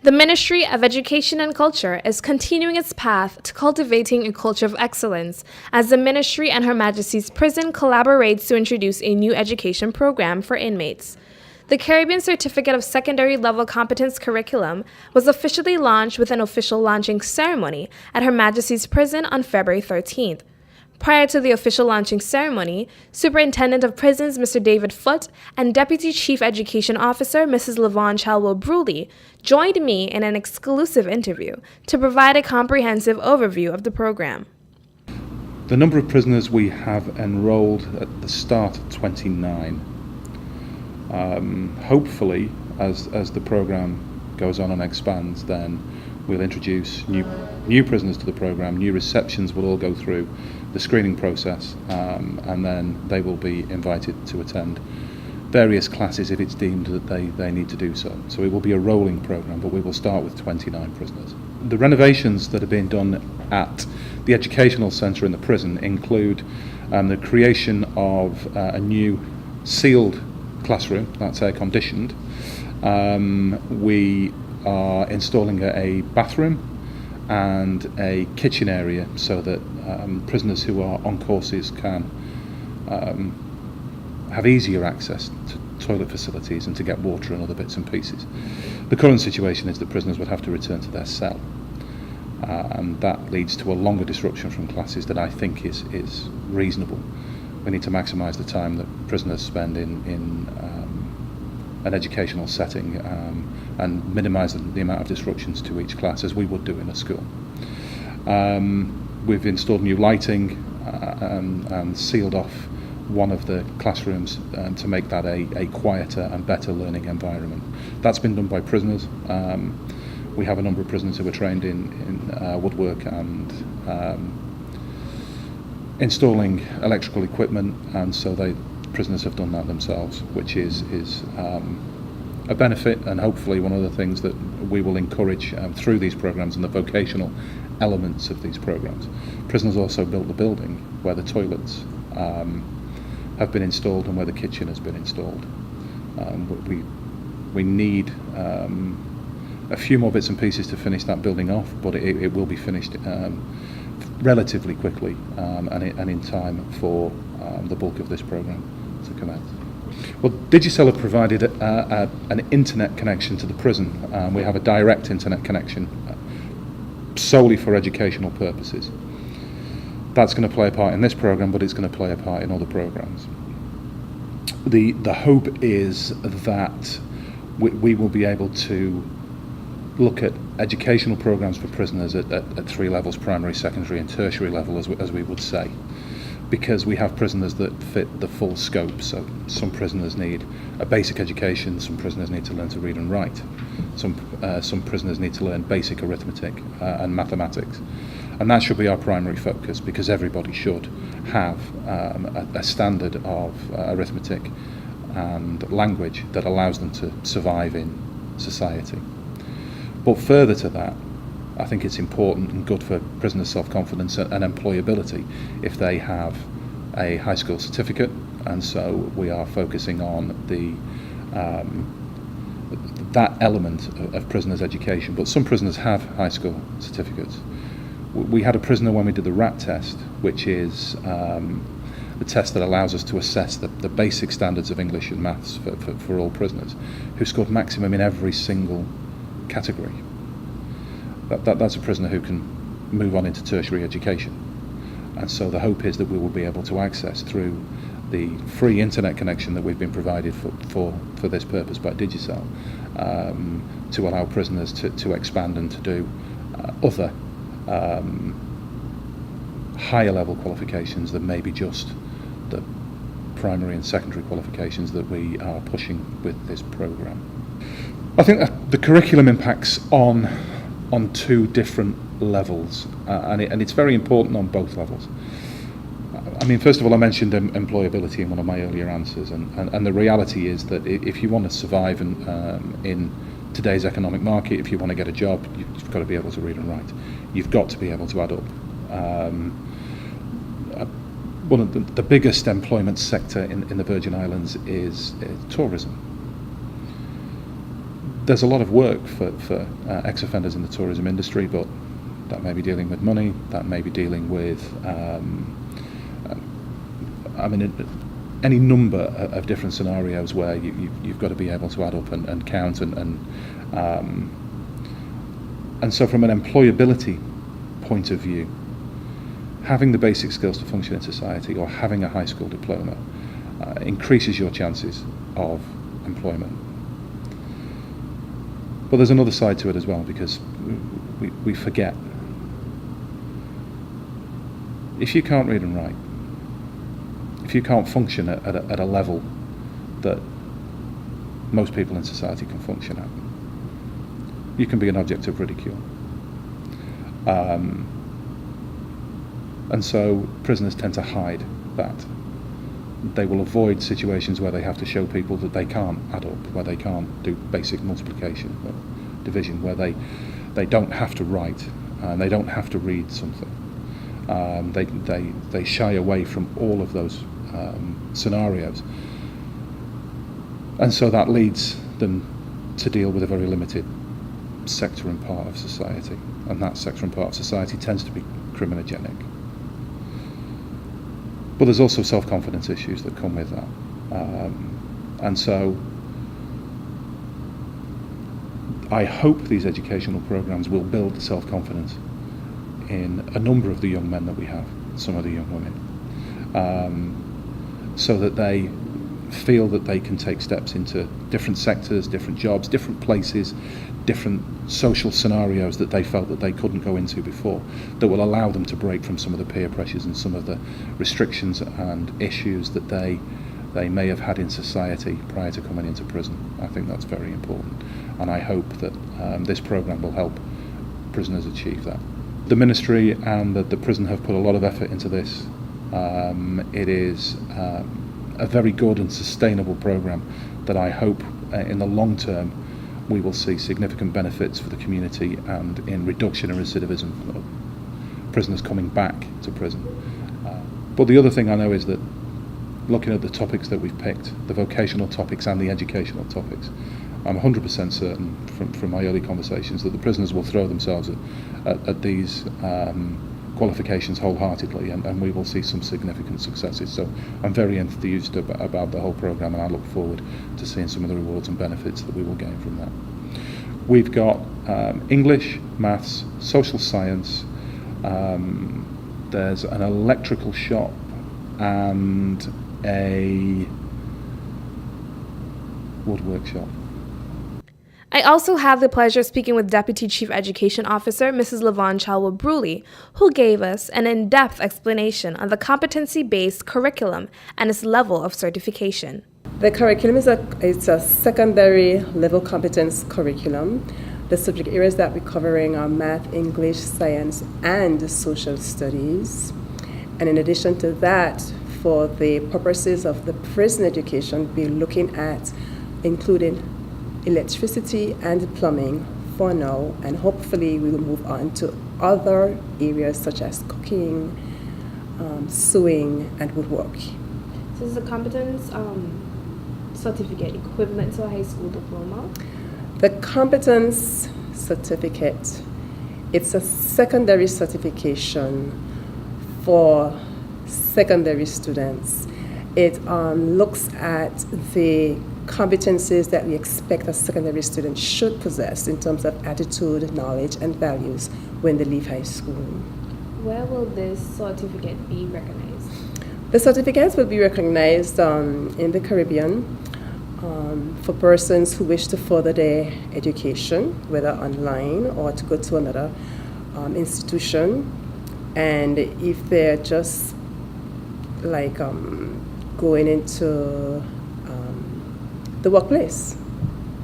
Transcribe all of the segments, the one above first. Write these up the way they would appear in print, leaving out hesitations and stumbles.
The Ministry of Education and Culture is continuing its path to cultivating a culture of excellence as the Ministry and Her Majesty's Prison collaborates to introduce a new education program for inmates. The Caribbean Certificate of Secondary Level Competence Curriculum was officially launched with an official launching ceremony at Her Majesty's Prison on February 13th. Prior to the official launching ceremony, Superintendent of Prisons Mr. David Foote and Deputy Chief Education Officer Mrs. Lavon Chalwell-Bruley joined me in an exclusive interview to provide a comprehensive overview of the program. The number of prisoners we have enrolled at the start of 29. Hopefully, as the program goes on and expands, then we'll introduce new prisoners to the program. New receptions will all go through the screening process, and then they will be invited to attend various classes if it's deemed that they need to do so. So it will be a rolling program, but we will start with 29 prisoners. The renovations that are being done at the educational centre in the prison include the creation of a new sealed classroom that's air conditioned. We are installing a bathroom and a kitchen area so that prisoners who are on courses can have easier access to toilet facilities and to get water and other bits and pieces. The current situation is that prisoners would have to return to their cell, and that leads to a longer disruption from classes that I think is reasonable. We need to maximise the time that prisoners spend in an educational setting and minimise the amount of disruptions to each class as we would do in a school. We've installed new lighting and sealed off one of the classrooms to make that a quieter and better learning environment. That's been done by prisoners. We have a number of prisoners who are trained in woodwork and installing electrical equipment, and so prisoners have done that themselves, which is a benefit, and hopefully one of the things that we will encourage through these programs and the vocational elements of these programs. Prisoners also built the building where the toilets have been installed and where the kitchen has been installed. We need a few more bits and pieces to finish that building off, but it will be finished relatively quickly and in time for the bulk of this program to commence. Well, Digicel have provided an internet connection to the prison. We have a direct internet connection solely for educational purposes. That's going to play a part in this program, but it's going to play a part in other programs. The hope is that we will be able to look at educational programs for prisoners at three levels: primary, secondary and tertiary level, as we would say, because we have prisoners that fit the full scope. So some prisoners need a basic education, some prisoners need to learn to read and write, some prisoners need to learn basic arithmetic and mathematics, and that should be our primary focus, because everybody should have a standard of arithmetic and language that allows them to survive in society. But further to that, I think it's important and good for prisoners' self-confidence and employability if they have a high school certificate, and so we are focusing on that element of prisoners' education. But some prisoners have high school certificates. We had a prisoner when we did the RAT test, which is the test that allows us to assess the basic standards of English and maths for all prisoners, who scored maximum in every single category. That's a prisoner who can move on into tertiary education, and so the hope is that we will be able to access through the free internet connection that we've been provided for this purpose by Digicel, to allow prisoners to expand and to do other higher level qualifications than maybe just the primary and secondary qualifications that we are pushing with this program. I think that the curriculum impacts on two different levels, and it's very important on both levels. I mean, first of all, I mentioned employability in one of my earlier answers, and the reality is that if you want to survive in today's economic market, if you want to get a job, you've got to be able to read and write. You've got to be able to add up. One of the biggest employment sector in the Virgin Islands is tourism. there's a lot of work for ex-offenders in the tourism industry, but that may be dealing with money, that may be dealing with any number of different scenarios where you've got to be able to add up and count and so from an employability point of view, having the basic skills to function in society or having a high school diploma increases your chances of employment. But there's another side to it as well, because we forget. If you can't read and write, if you can't function at a level that most people in society can function at, you can be an object of ridicule. And so prisoners tend to hide that. They will avoid situations where they have to show people that they can't add up, where they can't do basic multiplication or division, where they don't have to write and they don't have to read something. They shy away from all of those scenarios, and so that leads them to deal with a very limited sector and part of society, and that sector and part of society tends to be criminogenic. But there's also self-confidence issues that come with that, and so I hope these educational programs will build self-confidence in a number of the young men that we have, some of the young women, so that they feel that they can take steps into different sectors, different jobs, different places, different social scenarios that they felt that they couldn't go into before, that will allow them to break from some of the peer pressures and some of the restrictions and issues that they may have had in society prior to coming into prison. I think that's very important, and I hope that this program will help prisoners achieve that. The ministry and the prison have put a lot of effort into this. It is a very good and sustainable program that I hope in the long term we will see significant benefits for the community and in reduction in recidivism of prisoners coming back to prison. But the other thing I know is that looking at the topics that we've picked, the vocational topics and the educational topics, I'm 100% certain from my early conversations that the prisoners will throw themselves at these qualifications wholeheartedly, and we will see some significant successes. So I'm very enthused about the whole programme, and I look forward to seeing some of the rewards and benefits that we will gain from that. We've got English, maths, social science, there's an electrical shop and a wood workshop. I also had the pleasure of speaking with Deputy Chief Education Officer Mrs. Lavon Chalwa-Bruley, who gave us an in-depth explanation on the competency-based curriculum and its level of certification. The curriculum is a secondary level competence curriculum. The subject areas that we're covering are math, English, science, and social studies. And in addition to that, for the purposes of the prison education, we're looking at including electricity and plumbing for now, and hopefully we will move on to other areas such as cooking, sewing, and woodworking. So is the competence certificate equivalent to a high school diploma? The competence certificate, it's a secondary certification for secondary students. It looks at the competencies that we expect a secondary student should possess in terms of attitude, knowledge, and values when they leave high school. Where will this certificate be recognized? The certificates will be recognized in the Caribbean for persons who wish to further their education, whether online or to go to another institution. And if they're just like going into the workplace.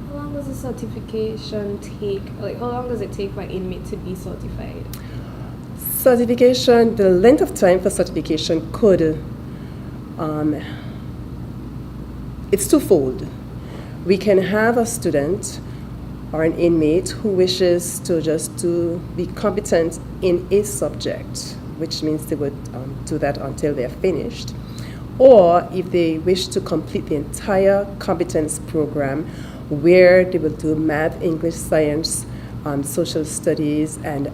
How long does the certification take? Like, how long does it take for an inmate to be certified? Certification, the length of time for certification could, it's twofold. We can have a student or an inmate who wishes to just to be competent in a subject, which means they would do that until they're finished. Or if they wish to complete the entire competence program where they will do math, English, science, social studies, and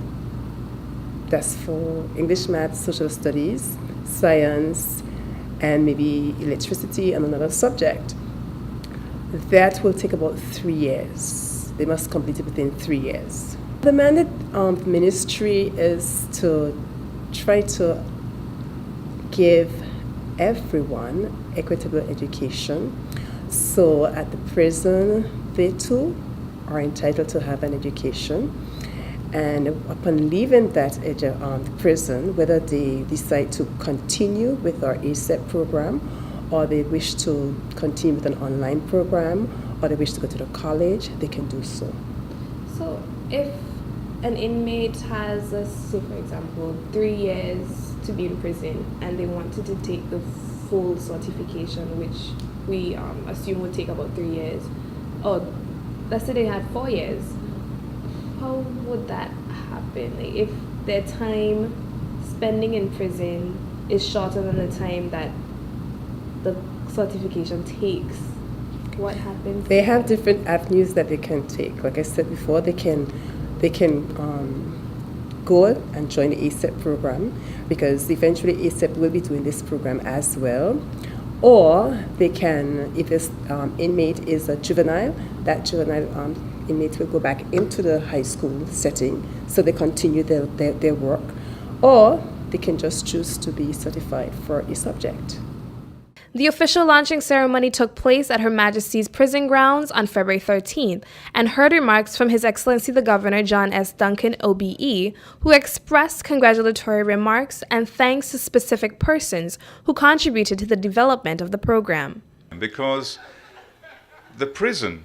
that's for English, math, social studies, science, and maybe electricity and another subject. That will take about 3 years. They must complete it within 3 years. The mandate of the ministry is to try to give everyone equitable education. So at the prison, they too are entitled to have an education. And upon leaving that prison, whether they decide to continue with our ASEP program, or they wish to continue with an online program, or they wish to go to the college, they can do so. So if an inmate has, let's say for example, 3 years to be in prison and they wanted to take the full certification, which we assume would take about 3 years, or let's say they had 4 years, how would that happen? Like if their time spending in prison is shorter than the time that the certification takes, what happens? They have different avenues that they can take. Like I said before, they can go and join the ASEP program, because eventually ASEP will be doing this program as well. Or they can, if this inmate is a juvenile, that juvenile inmate will go back into the high school setting, so they continue their work. Or they can just choose to be certified for a subject. The official launching ceremony took place at Her Majesty's Prison Grounds on February 13th and heard remarks from His Excellency the Governor John S. Duncan, OBE, who expressed congratulatory remarks and thanks to specific persons who contributed to the development of the program. Because the prison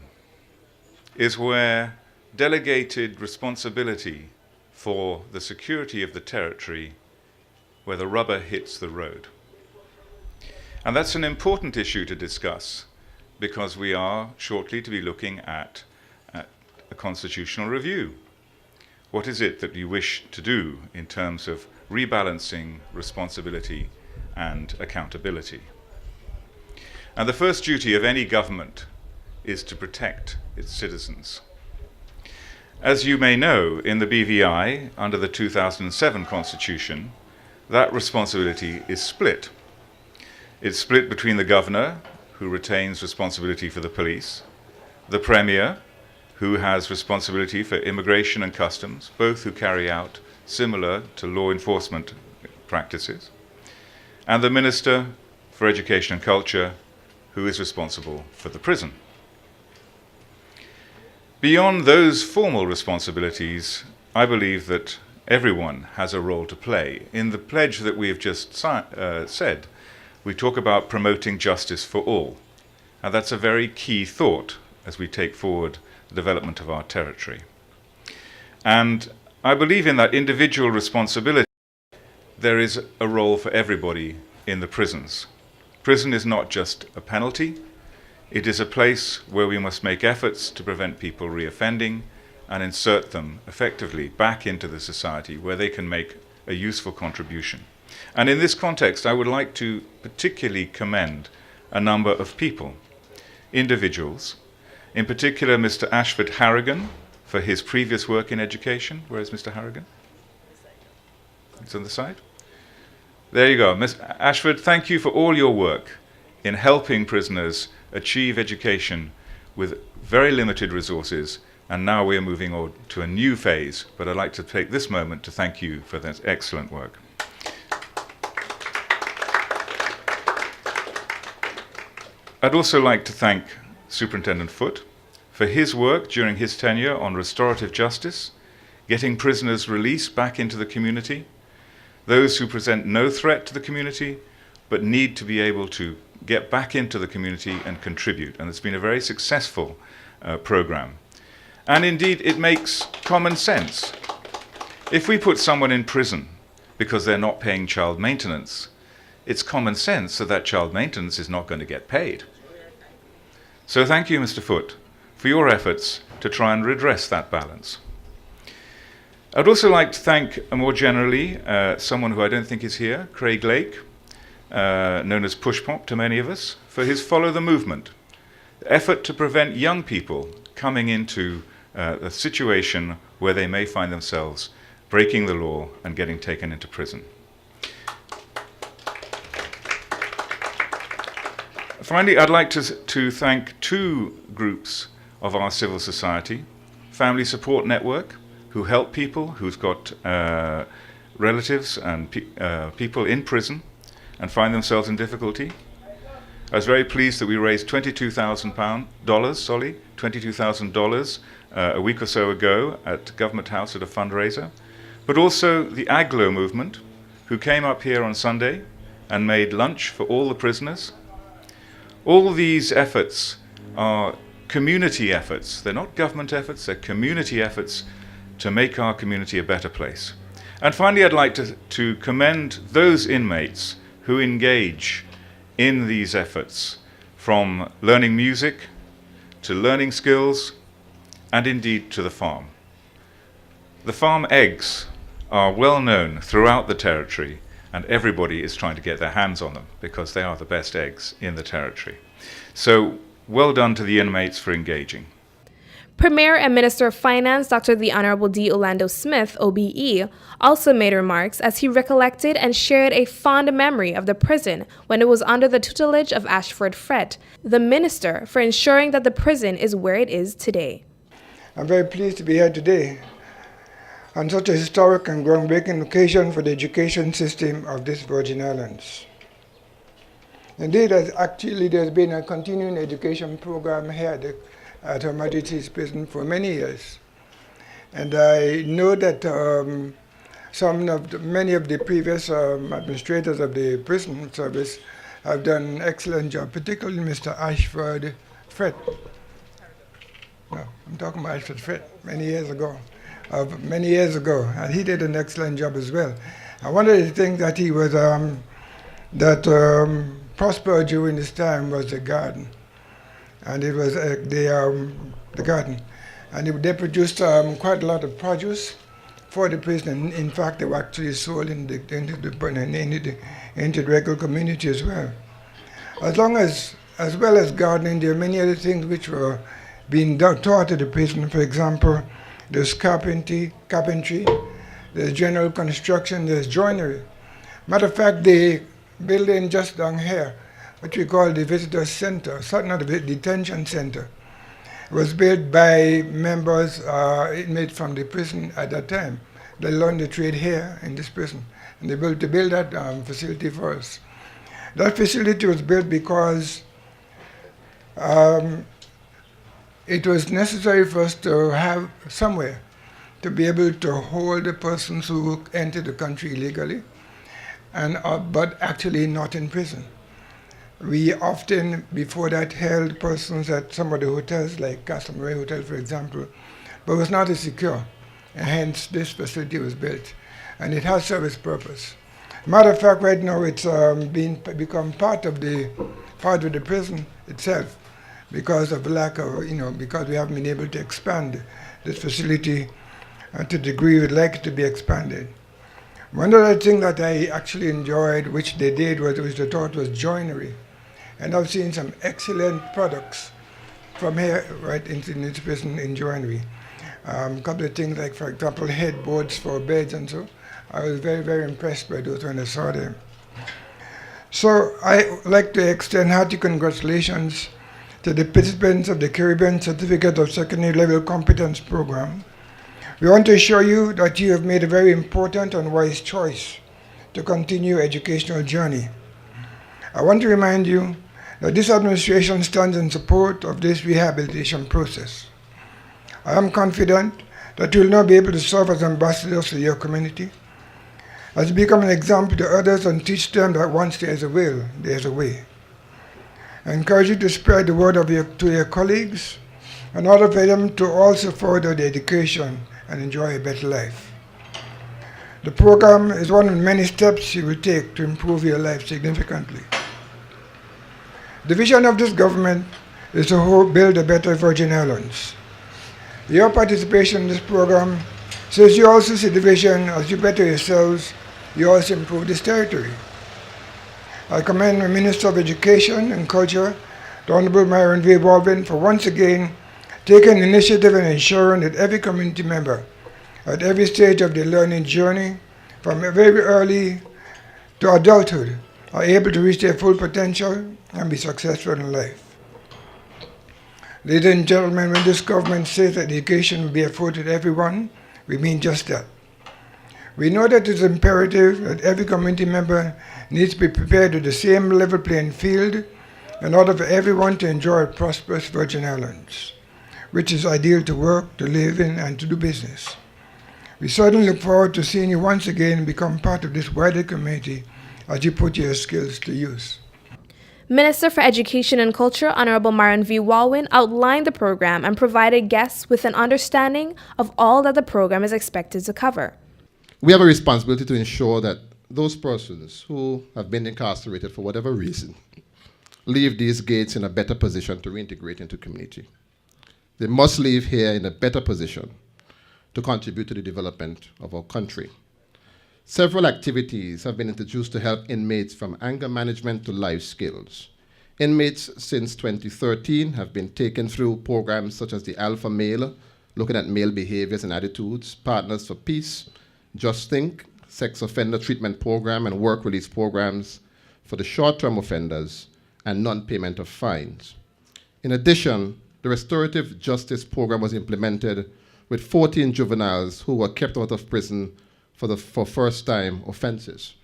is where delegated responsibility for the security of the territory, where the rubber hits the road. And that's an important issue to discuss, because we are shortly to be looking at a constitutional review. What is it that you wish to do in terms of rebalancing responsibility and accountability? And the first duty of any government is to protect its citizens. As you may know, in the BVI, under the 2007 Constitution, that responsibility is split. It's split between the governor, who retains responsibility for the police, the premier, who has responsibility for immigration and customs, both who carry out similar to law enforcement practices, and the minister for education and culture, who is responsible for the prison. Beyond those formal responsibilities, I believe that everyone has a role to play. In the pledge that we have just said, we talk about promoting justice for all. And that's a very key thought as we take forward the development of our territory. And I believe in that individual responsibility. There is a role for everybody in the prisons. Prison is not just a penalty. It is a place where we must make efforts to prevent people reoffending and insert them effectively back into the society where they can make a useful contribution. And in this context, I would like to particularly commend a number of people, individuals, in particular Mr. Ashford Harrigan for his previous work in education. Where is Mr. Harrigan? It's on the side. There you go. Ms. Ashford, thank you for all your work in helping prisoners achieve education with very limited resources, and now we are moving on to a new phase, but I'd like to take this moment to thank you for that excellent work. I'd also like to thank Superintendent Foote for his work during his tenure on restorative justice, getting prisoners released back into the community, those who present no threat to the community but need to be able to get back into the community and contribute. And it's been a very successful program. And indeed, it makes common sense. If we put someone in prison because they're not paying child maintenance, it's common sense that that child maintenance is not going to get paid. So thank you, Mr. Foote, for your efforts to try and redress that balance. I'd also like to thank, more generally, someone who I don't think is here, Craig Lake, known as Push Pop to many of us, for his Follow the Movement. effort to prevent young people coming into a situation where they may find themselves breaking the law and getting taken into prison. Finally, I'd like to thank two groups of our civil society: Family Support Network, who help people who's got relatives and people in prison and find themselves in difficulty. I was very pleased that we raised $22,000 a week or so ago at Government House at a fundraiser. But also the AGLO movement, who came up here on Sunday and made lunch for all the prisoners. All these efforts are community efforts. They're not government efforts, they're community efforts to make our community a better place. And finally, I'd like to commend those inmates who engage in these efforts, from learning music to learning skills and indeed to the farm. The farm eggs are well known throughout the territory, and everybody is trying to get their hands on them because they are the best eggs in the territory. So well done to the inmates for engaging. Premier and Minister of Finance, Dr. the Honorable D. Orlando Smith, OBE, also made remarks as he recollected and shared a fond memory of the prison when it was under the tutelage of Ashford Fret, the minister for ensuring that the prison is where it is today. I'm very pleased to be here today on such a historic and groundbreaking occasion for the education system of this Virgin Islands. Indeed, there's been a continuing education program here at Her Majesty's Prison for many years. And I know that many of the previous administrators of the prison service have done an excellent job, particularly Mr. Ashford Fret. No, I'm talking about Ashford Fret, many years ago, and he did an excellent job as well. And one of the things that he was prospered during this time was the garden. And it was the garden. And they produced quite a lot of produce for the prison. In fact, they were actually sold into the regular community as well. As well as gardening, there are many other things which were being taught at the prison. For example, there's carpentry, there's general construction, there's joinery. Matter of fact, the building just down here, what we call the visitor center, not the detention center, was built by members, inmates from the prison at that time. They learned the trade here in this prison, and they built that facility for us. That facility was built because it was necessary for us to have somewhere to be able to hold the persons who entered the country illegally, but actually not in prison. We often, before that, held persons at some of the hotels, like Castlereagh Hotel, for example, but it was not as secure, and hence this facility was built, and it has served its purpose. Matter of fact, right now it's become part of the prison itself, because of lack of, because we haven't been able to expand this facility to the degree we'd like it to be expanded. One other thing that I actually enjoyed, which they did, which they taught, was joinery. And I've seen some excellent products from here right into this prison in joinery. A couple of things like, for example, headboards for beds and so. I was very, very impressed by those when I saw them. So I like to extend hearty congratulations to the participants of the Caribbean Certificate of Secondary Level Competence Program. We want to assure you that you have made a very important and wise choice to continue your educational journey. I want to remind you that this administration stands in support of this rehabilitation process. I am confident that you will now be able to serve as ambassadors for your community, as you become an example to others and teach them that once there is a will, there is a way. I encourage you to spread the word to your colleagues in order for them to also further their education and enjoy a better life. The program is one of many steps you will take to improve your life significantly. The vision of this government is to build a better Virgin Islands. Your participation in this program says you also see the vision: as you better yourselves, you also improve this territory. I commend the Minister of Education and Culture, the Honorable Myron V. Baldwin for once again taking initiative in ensuring that every community member at every stage of their learning journey, from very early to adulthood, are able to reach their full potential and be successful in life. Ladies and gentlemen, when this government says that education will be afforded to everyone, we mean just that. We know that it's imperative that every community member needs to be prepared with the same level playing field in order for everyone to enjoy a prosperous Virgin Islands, which is ideal to work, to live in, and to do business. We certainly look forward to seeing you once again become part of this wider community as you put your skills to use. Minister for Education and Culture, Honorable Myron V. Baldwin, outlined the program and provided guests with an understanding of all that the program is expected to cover. We have a responsibility to ensure that those persons who have been incarcerated for whatever reason leave these gates in a better position to reintegrate into community. They must leave here in a better position to contribute to the development of our country. Several activities have been introduced to help inmates from anger management to life skills. Inmates since 2013 have been taken through programs such as the Alpha Male, looking at male behaviors and attitudes, Partners for Peace, Just Think, Sex Offender Treatment Program, and work release programs for the short-term offenders, and non-payment of fines. In addition, the Restorative Justice Program was implemented with 14 juveniles who were kept out of prison for first-time offenses.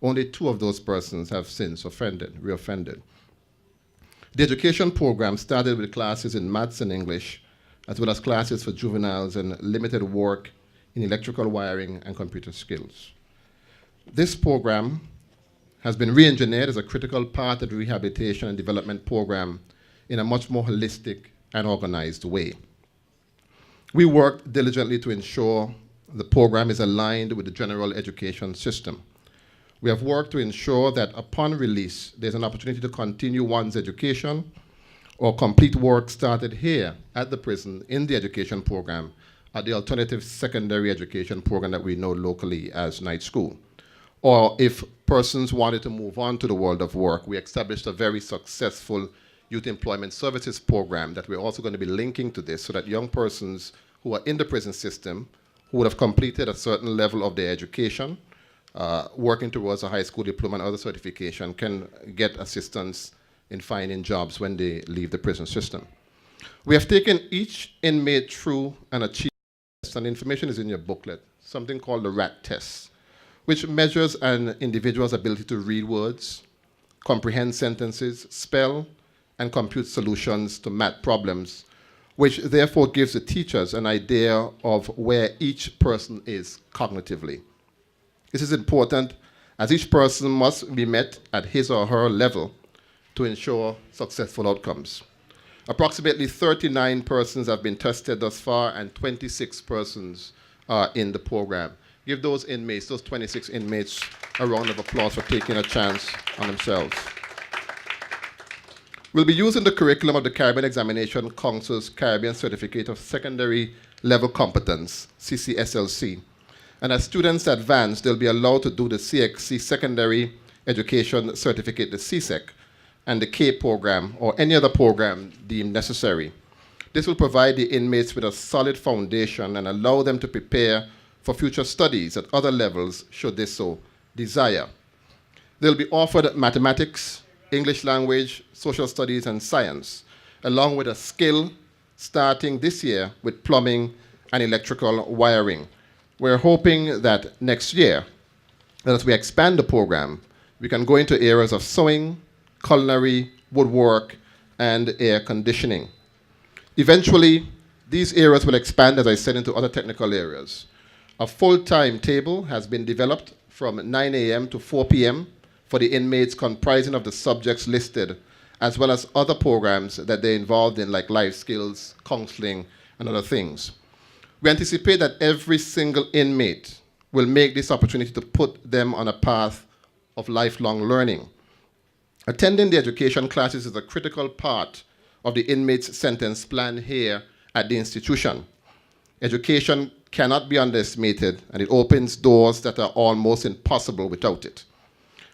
Only 2 of those persons have since reoffended. The education program started with classes in maths and English, as well as classes for juveniles and limited work in electrical wiring and computer skills. This program has been re-engineered as a critical part of the rehabilitation and development program in a much more holistic and organized way. We worked diligently to ensure the program is aligned with the general education system. We have worked to ensure that upon release, there's an opportunity to continue one's education or complete work started here at the prison in the education program at the alternative secondary education program that we know locally as night school. Or if persons wanted to move on to the world of work, we established a very successful youth employment services program that we're also going to be linking to this so that young persons who are in the prison system, who would have completed a certain level of their education, working towards a high school diploma and other certification, can get assistance in finding jobs when they leave the prison system. We have taken each inmate through an achievement test, and the information is in your booklet, something called the RAT test, which measures an individual's ability to read words, comprehend sentences, spell, and compute solutions to math problems, which therefore gives the teachers an idea of where each person is cognitively. This is important as each person must be met at his or her level to ensure successful outcomes. Approximately 39 persons have been tested thus far, and 26 persons are in the program. Give those inmates, those 26 inmates, a round of applause for taking a chance on themselves. We'll be using the curriculum of the Caribbean Examination Council's Caribbean Certificate of Secondary Level Competence, CCSLC. And as students advance, they'll be allowed to do the CXC Secondary Education Certificate, the CSEC, and the K program, or any other program deemed necessary. This will provide the inmates with a solid foundation and allow them to prepare for future studies at other levels, should they so desire. They'll be offered mathematics, English language, social studies, and science, along with a skill starting this year with plumbing and electrical wiring. We're hoping that next year, as we expand the program, we can go into areas of sewing, culinary, woodwork, and air conditioning. Eventually, these areas will expand, as I said, into other technical areas. A full timetable has been developed from 9 a.m. to 4 p.m. for the inmates comprising of the subjects listed, as well as other programs that they're involved in, like life skills, counseling, and other things. We anticipate that every single inmate will make this opportunity to put them on a path of lifelong learning. Attending the education classes is a critical part of the inmate's sentence plan here at the institution. Education cannot be underestimated, and it opens doors that are almost impossible without it.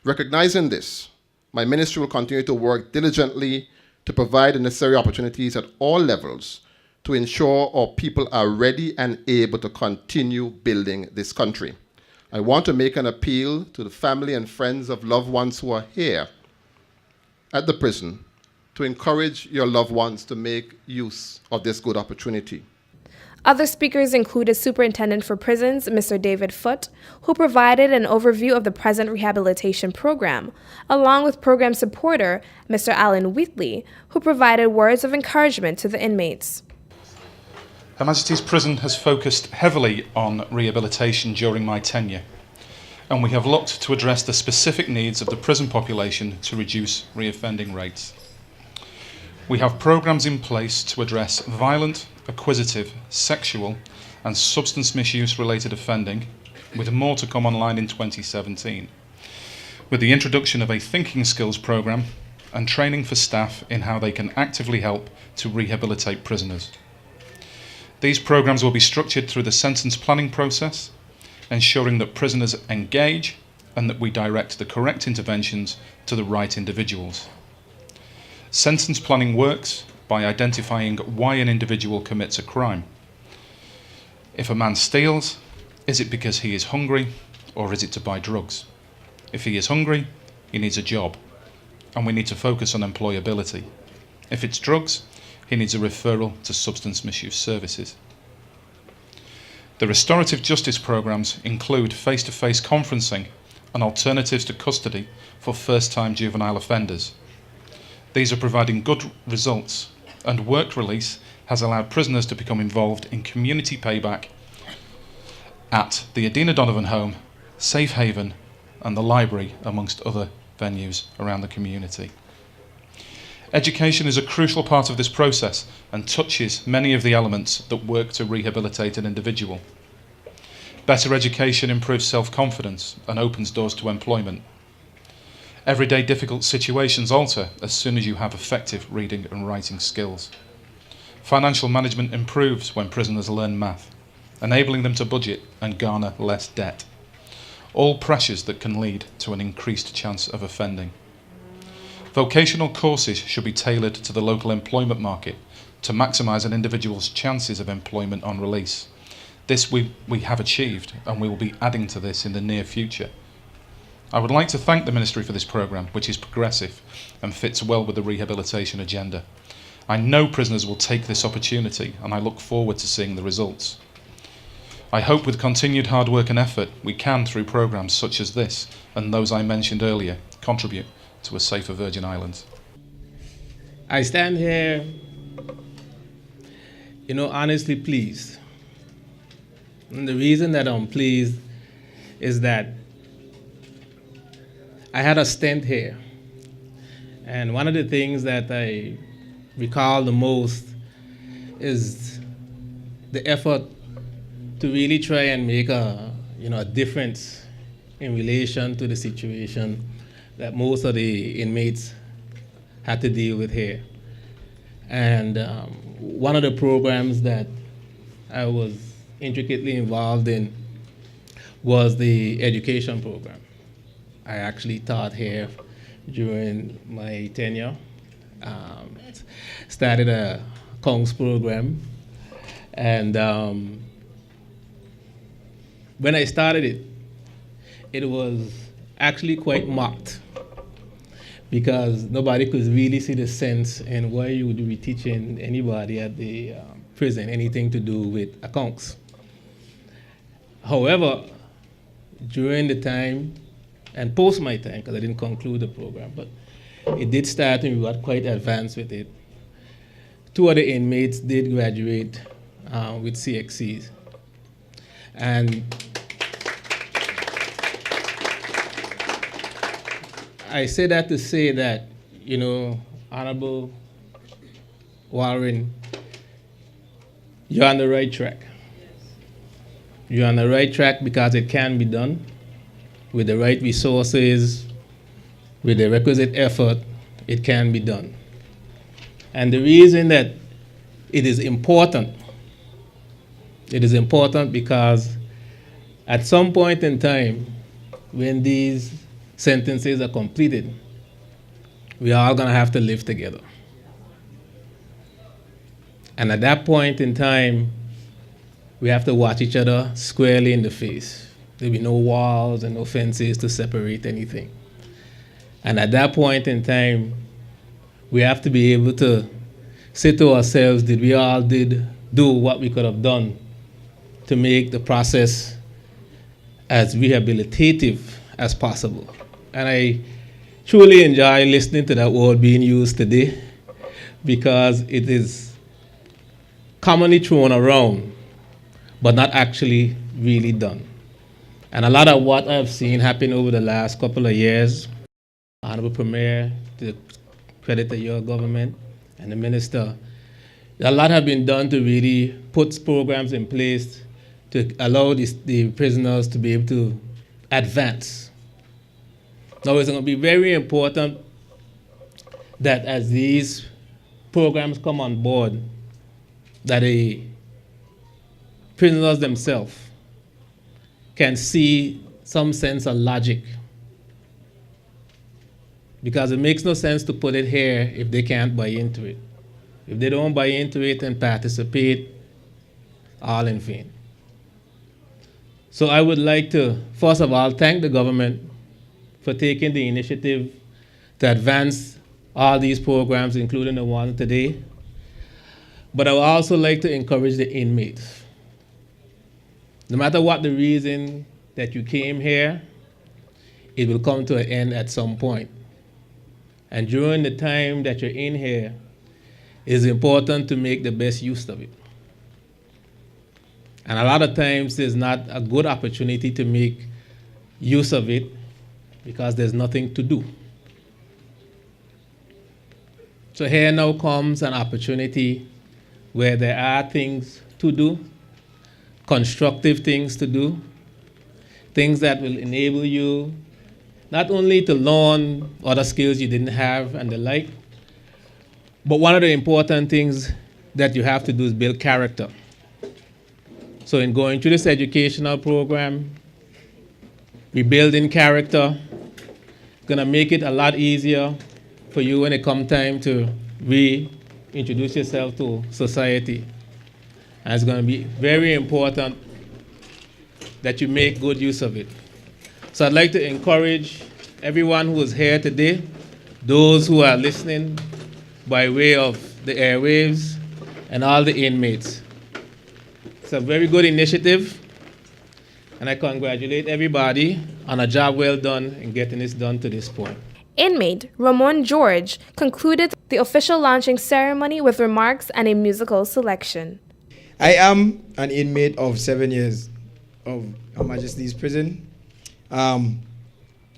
Recognizing this, my ministry will continue to work diligently to provide the necessary opportunities at all levels to ensure our people are ready and able to continue building this country. I want to make an appeal to the family and friends of loved ones who are here at the prison to encourage your loved ones to make use of this good opportunity. Other speakers included Superintendent for Prisons, Mr. David Foote, who provided an overview of the present rehabilitation program, along with program supporter, Mr. Alan Wheatley, who provided words of encouragement to the inmates. Her Majesty's Prison has focused heavily on rehabilitation during my tenure, and we have looked to address the specific needs of the prison population to reduce reoffending rates. We have programs in place to address violent, acquisitive, sexual and substance misuse related offending, with more to come online in 2017, with the introduction of a thinking skills program and training for staff in how they can actively help to rehabilitate prisoners. These programs will be structured through the sentence planning process, ensuring that prisoners engage and that we direct the correct interventions to the right individuals. Sentence planning works by identifying why an individual commits a crime. If a man steals, is it because he is hungry or is it to buy drugs? If he is hungry, he needs a job, and we need to focus on employability. If it's drugs, he needs a referral to substance misuse services. The restorative justice programs include face-to-face conferencing and alternatives to custody for first-time juvenile offenders. These are providing good results, and work release has allowed prisoners to become involved in community payback at the Adina Donovan Home, Safe Haven and the library, amongst other venues around the community. Education is a crucial part of this process and touches many of the elements that work to rehabilitate an individual. Better education improves self-confidence and opens doors to employment. Everyday difficult situations alter as soon as you have effective reading and writing skills. Financial management improves when prisoners learn math, enabling them to budget and garner less debt. All pressures that can lead to an increased chance of offending. Vocational courses should be tailored to the local employment market to maximise an individual's chances of employment on release. This we have achieved, and we will be adding to this in the near future. I would like to thank the Ministry for this programme, which is progressive and fits well with the rehabilitation agenda. I know prisoners will take this opportunity, and I look forward to seeing the results. I hope with continued hard work and effort, we can, through programmes such as this and those I mentioned earlier, contribute to a safer Virgin Islands. I stand here, honestly pleased. And the reason that I'm pleased is that I had a stint here. And one of the things that I recall the most is the effort to really try and make a difference in relation to the situation that most of the inmates had to deal with here. And one of the programs that I was intricately involved in was the education program. I actually taught here during my tenure. Started a Kongs program, and when I started it, it was actually quite mocked because nobody could really see the sense in why you would be teaching anybody at the prison anything to do with accounts. However, during the time and post my time, because I didn't conclude the program, but it did start and we got quite advanced with it. 2 other inmates did graduate with CXCs. And I say that to say that, Honorable Warren, you're on the right track. You're on the right track because it can be done with the right resources, with the requisite effort, it can be done. And the reason that it is important because at some point in time, when these sentences are completed, we are all going to have to live together. And at that point in time, we have to watch each other squarely in the face. There'll be no walls and no fences to separate anything. And at that point in time, we have to be able to say to ourselves, did we all do what we could have done to make the process as rehabilitative as possible? And I truly enjoy listening to that word being used today, because it is commonly thrown around, but not actually really done. And a lot of what I've seen happen over the last couple of years, Honorable Premier, to credit to your government and the minister, a lot have been done to really put programs in place to allow the prisoners to be able to advance. Now, it's going to be very important that as these programs come on board, that the prisoners themselves can see some sense of logic. Because it makes no sense to put it here if they can't buy into it. If they don't buy into it and participate, all in vain. So I would like to, first of all, thank the government for taking the initiative to advance all these programs, including the one today. But I would also like to encourage the inmates. No matter what the reason that you came here, it will come to an end at some point. And during the time that you're in here, it's important to make the best use of it. And a lot of times there's not a good opportunity to make use of it because there's nothing to do. So here now comes an opportunity where there are things to do, constructive things to do, things that will enable you not only to learn other skills you didn't have and the like, but one of the important things that you have to do is build character. So in going through this educational program, rebuilding character, gonna make it a lot easier for you when it comes time to reintroduce yourself to society. And it's gonna be very important that you make good use of it. So I'd like to encourage everyone who is here today, those who are listening by way of the airwaves, and all the inmates. It's a very good initiative, and I congratulate everybody on a job well done in getting this done to this point. Inmate Ramon George concluded the official launching ceremony with remarks and a musical selection. I am an inmate of 7 years of Her Majesty's Prison. I've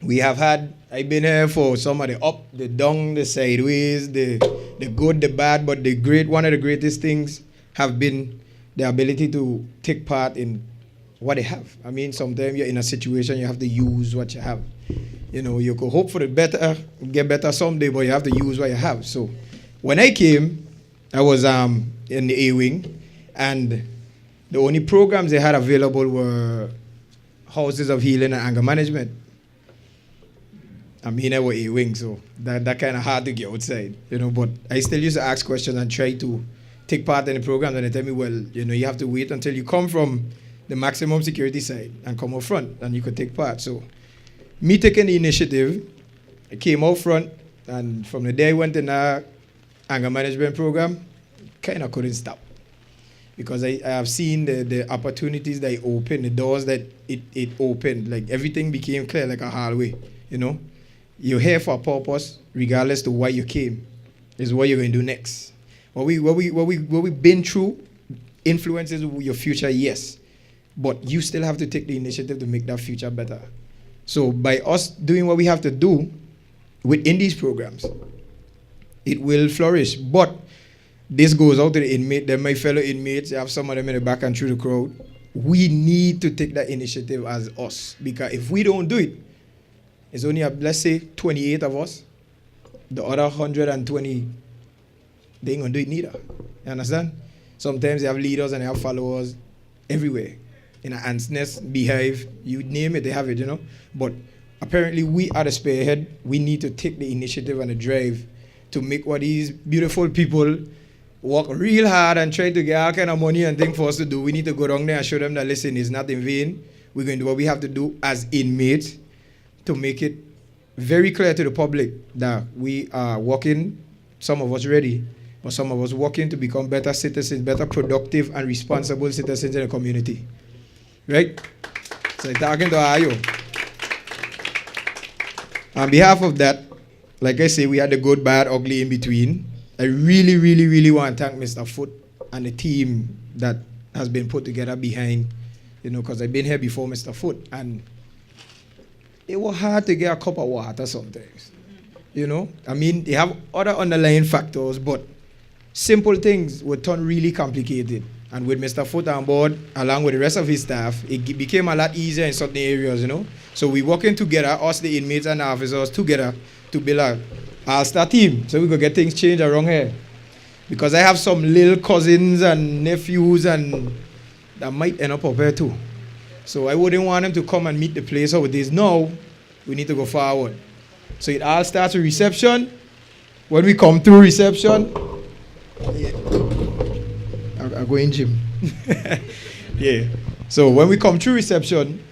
been here for some of the up, the down, the sideways, the good, the bad, but one of the greatest things have been the ability to take part in what they have. I mean, sometimes you're in a situation you have to use what you have. You know, you could hope for the better, get better someday, but you have to use what you have. So when I came, I was in the A wing, and the only programs they had available were houses of healing and anger management. I mean, I was A wing, so that kind of hard to get outside, you know. But I still used to ask questions and try to take part in the program. And they tell me, well, you know, you have to wait until you come from the maximum security side and come out front, and you could take part. So me taking the initiative, I came out front, and from the day I went in our anger management program, kind of couldn't stop. Because I have seen the opportunities that it opened, the doors that it opened. Like, everything became clear like a hallway, you know. You're here for a purpose, regardless to why you came, is what you're going to do next. What we've been through influences your future, yes. But you still have to take the initiative to make that future better. So by us doing what we have to do within these programs, it will flourish. But this goes out to the inmate, then my fellow inmates, I have some of them in the back and through the crowd. We need to take that initiative as us. Because if we don't do it, it's only, let's say, 28 of us. The other 120, they ain't going to do it neither. You understand? Sometimes they have leaders and they have followers everywhere. In an ant's nest, beehive, you name it, they have it, you know. But apparently we are the spearhead. We need to take the initiative and the drive to make what these beautiful people work real hard and try to get all kind of money and things for us to do. We need to go down there and show them that, listen, it's not in vain. We're going to do what we have to do as inmates to make it very clear to the public that we are working, some of us ready, but some of us working to become better citizens, better productive and responsible citizens in the community. Right? So I'm talking to Ayo. On behalf of that, like I say, we had the good, bad, ugly in between. I really, really, really want to thank Mr. Foot and the team that has been put together behind, because I've been here before Mr. Foot, and it was hard to get a cup of water sometimes. I mean, they have other underlying factors, but simple things would turn really complicated. And with Mr. Foot on board, along with the rest of his staff, it became a lot easier in certain areas, So we're working together, us, the inmates and the officers, together to build a all-star team so we could get things changed around here. Because I have some little cousins and nephews and that might end up here too. So I wouldn't want them to come and meet the place how it is now. We need to go forward. So it all starts with reception. When we come through reception, I go in gym. Yeah. So when we come through reception,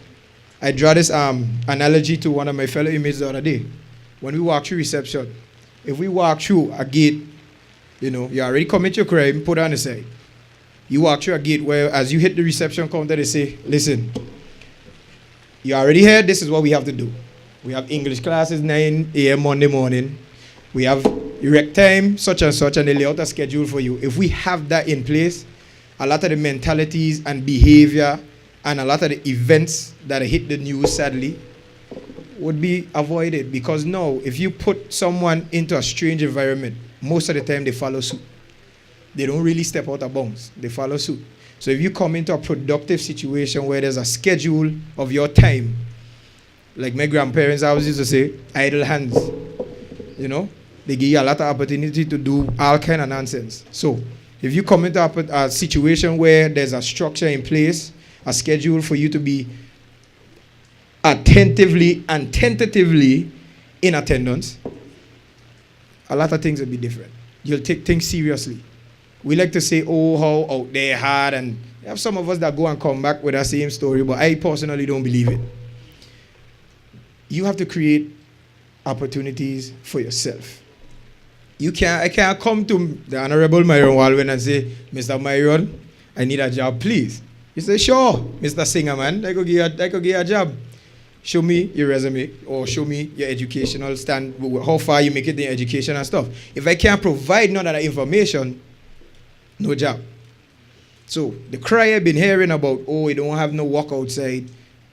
I draw this analogy to one of my fellow inmates the other day. When we walk through reception, if we walk through a gate, you already commit your crime, put it on the side. You walk through a gate where as you hit the reception counter, they say, listen, you already here, this is what we have to do. We have English classes 9 a.m. Monday morning. We have erect time, such and such, and they lay out a schedule for you. If we have that in place, a lot of the mentalities and behavior and a lot of the events that hit the news, sadly, would be avoided. Because now, if you put someone into a strange environment, most of the time they follow suit. They don't really step out of bounds. They follow suit. So if you come into a productive situation where there's a schedule of your time, like my grandparents always used to say, idle hands. They give you a lot of opportunity to do all kind of nonsense. So if you come into a situation where there's a structure in place, a schedule for you to be attentively and tentatively in attendance, a lot of things will be different. You'll take things seriously. We like to say, oh, how out there hard, and you have some of us that go and come back with that same story, but I personally don't believe it. You have to create opportunities for yourself. I can't come to the Honorable Myron Walwyn and say, Mr. Myron, I need a job, please. You say, sure, Mr. Singer, man, I could give you a job. Show me your resume or show me your educational stand, how far you make it in education and stuff. If I can't provide none of that information, no job. So the cry I've been hearing about, oh, we don't have no work outside,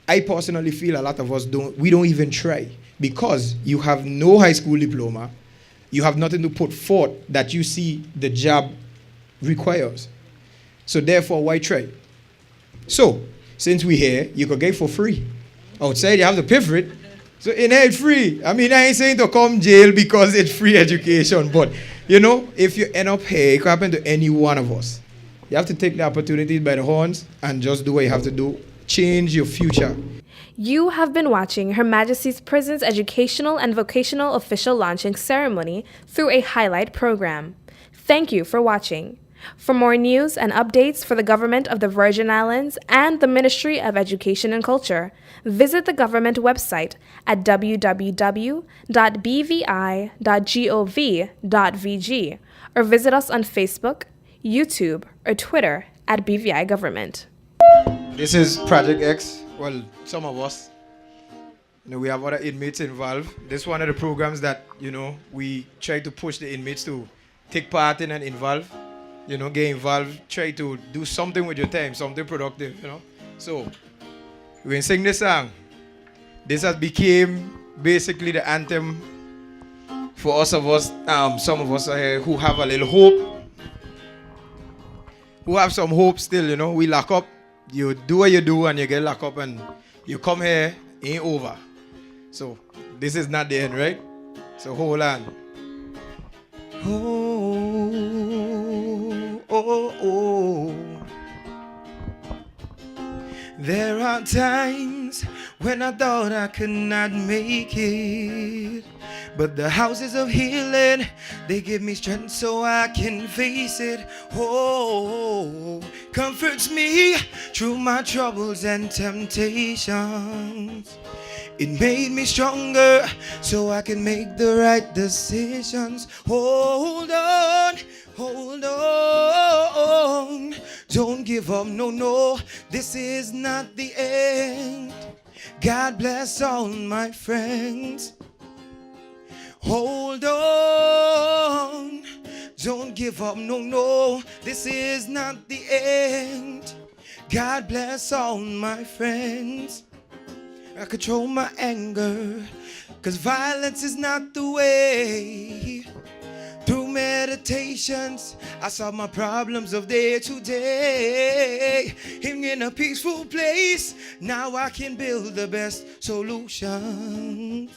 I personally feel a lot of us we don't even try, because you have no high school diploma, you have nothing to put forth that you see the job requires. So therefore, why try? So, since we're here, you could get it for free. Outside, you have to pay for it. So in here, it's free. I mean, I ain't saying to come jail because it's free education, but, if you end up here, it could happen to any one of us. You have to take the opportunities by the horns and just do what you have to do. Change your future. You have been watching Her Majesty's Prison's Educational and Vocational Official Launching Ceremony through a highlight program. Thank you for watching. For more news and updates for the Government of the Virgin Islands and the Ministry of Education and Culture, visit the government website at www.bvi.gov.vg or visit us on Facebook, YouTube, or Twitter at BVI Government. This is Project X. Well, some of us. We have other inmates involved. This is one of the programs that, we try to push the inmates to take part in and involve. Get involved, try to do something with your time, something productive, So, we're going to sing this song. This has became basically the anthem for some of us who have a little hope, who have some hope still, we lock up. You do what you do and you get locked up and you come here, ain't over. So, this is not the end, right? So, hold on. Oh. There are times when I thought I could not make it, But the houses of healing, they give me strength so I can face it. Oh, comforts me through my troubles and temptations. It made me stronger so I can make the right decisions. Hold on, hold on. Don't give up, no, no. This is not the end. God bless all my friends. Hold on. Don't give up, no, no. This is not the end. God bless all my friends. I control my anger, 'cause violence is not the way. Through meditations, I solve my problems of day to day. In a peaceful place, now I can build the best solutions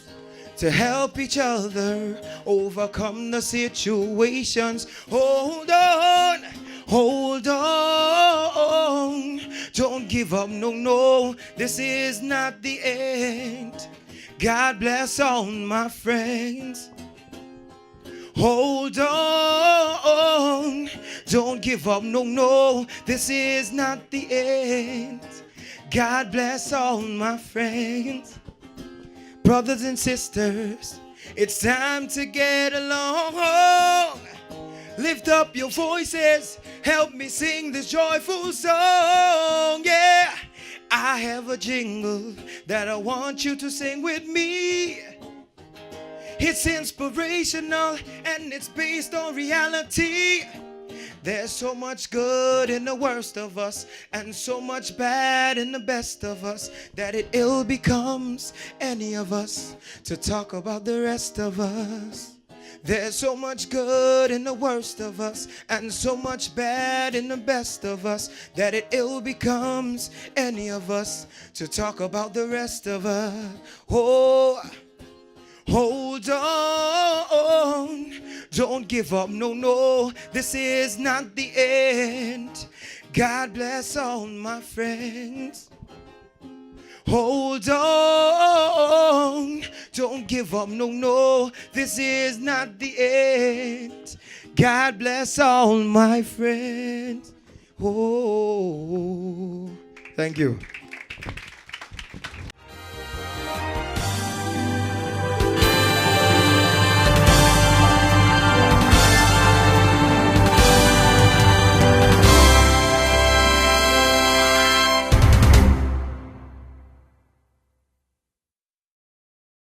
to help each other overcome the situations. Hold on, hold on. Don't give up, no, no. This is not the end. God bless all my friends. Hold on. Don't give up, no, no. This is not the end. God bless all my friends. Brothers and sisters, it's time to get along. Lift up your voices, help me sing this joyful song. Yeah, I have a jingle that I want you to sing with me. It's inspirational and it's based on reality. There's so much good in the worst of us and so much bad in the best of us that it ill becomes any of us to talk about the rest of us. There's so much good in the worst of us and so much bad in the best of us that it ill becomes any of us to talk about the rest of us. Oh, hold on. Don't give up, no, no. This is not the end. God bless all my friends. Hold on. Don't give up, no, no. This is not the end. God bless all my friends. Oh, thank you.